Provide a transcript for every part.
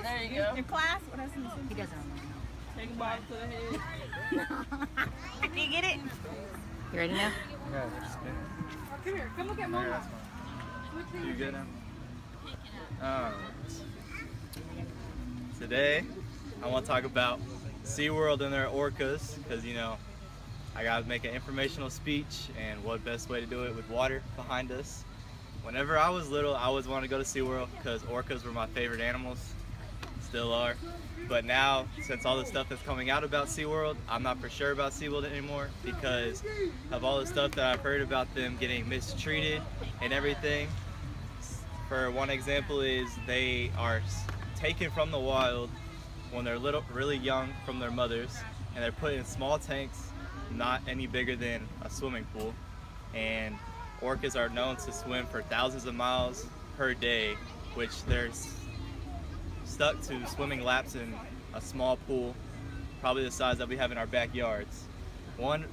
There you go. Your class? What else? He doesn't know. Take a ball to the head. Can you get it? You ready now? Yeah, just spin it. Come here. Come look at Okay, Mama. that's fine. You good now? Today, I want to talk about SeaWorld and their orcas, because, you know, I got to make an informational speech, and what best way to do it with water behind us. Whenever I was little, I always wanted to go to SeaWorld because orcas were my favorite animals, still are. But now, since all the stuff that's coming out about SeaWorld, I'm not for sure about SeaWorld anymore because of all the stuff that I've heard about them getting mistreated and everything. For one example is they are taken from the wild when they're really young from their mothers, and they're put in small tanks, not any bigger than a swimming pool. And orcas are known to swim for thousands of miles per day, which they're stuck to swimming laps in a small pool, probably the size that we have in our backyards.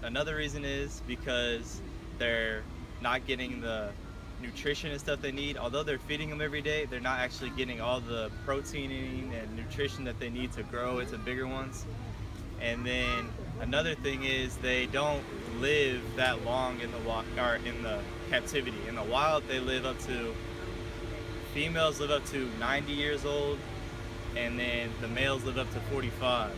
Another reason is because they're not getting the nutrition and stuff they need. Although they're feeding them every day, they're not actually getting all the protein and nutrition that they need to grow into bigger ones. And then another thing is they don't live that long in the captivity. In the wild, they live up to, females live up to 90 years old, and then the males live up to 45.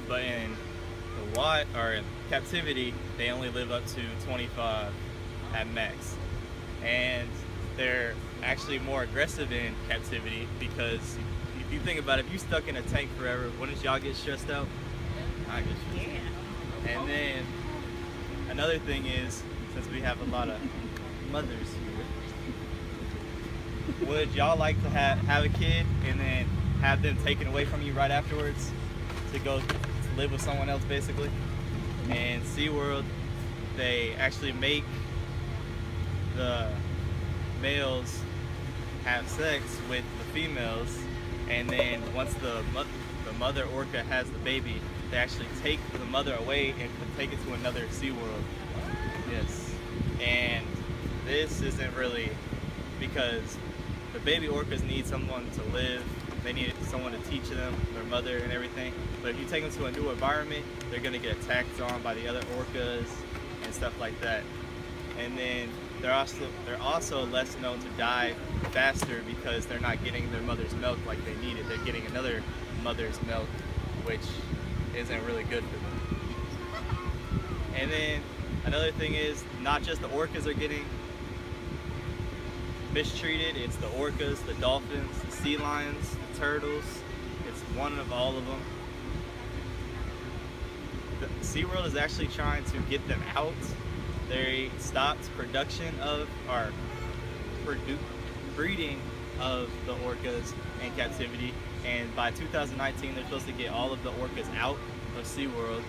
But in the wild, or in captivity, they only live up to 25 at max. And they're actually more aggressive in captivity because if you think about it, if you're stuck in a tank forever, wouldn't y'all get stressed out? I get stressed out. And then another thing is, since we have a lot of mothers here, would y'all like to have a kid and then have them taken away from you right afterwards to go to live with someone else, basically? And SeaWorld, they actually make the males have sex with the females, and then once the mother orca has the baby, they actually take the mother away and take it to another SeaWorld. Yes. And this isn't really, because the baby orcas need someone to live, they need someone to teach them, their mother and everything. But if you take them to a new environment, they're gonna get attacked on by the other orcas and stuff like that. And then they're also less known to die faster because they're not getting their mother's milk like they need it. They're getting another mother's milk, which isn't really good for them. And then another thing is, not just the orcas are getting mistreated, it's the orcas, the dolphins, the sea lions, the turtles. It's one of all of them. SeaWorld is actually trying to get them out. They stopped production of, or breeding of the orcas in captivity, and by 2019 they're supposed to get all of the orcas out of SeaWorld,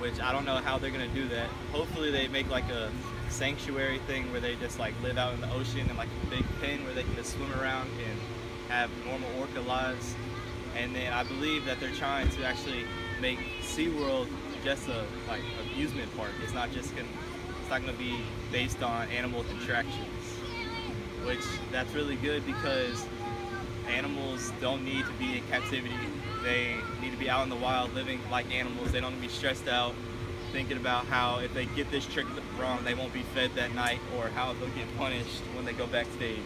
which I don't know how they're gonna do that. Hopefully they make like a sanctuary thing where they just like live out in the ocean in like a big pen where they can just swim around and have normal orca lives. And then I believe that they're trying to actually make SeaWorld just a like amusement park. It's not gonna be based on animal contractions, which that's really good because animals don't need to be in captivity. They need to be out in the wild living like animals. They don't need to be stressed out thinking about how if they get this trick wrong they won't be fed that night, or how they'll get punished when they go backstage.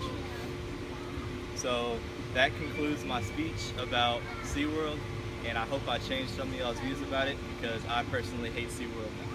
So that concludes my speech about SeaWorld, and I hope I changed some of y'all's views about it because I personally hate SeaWorld now.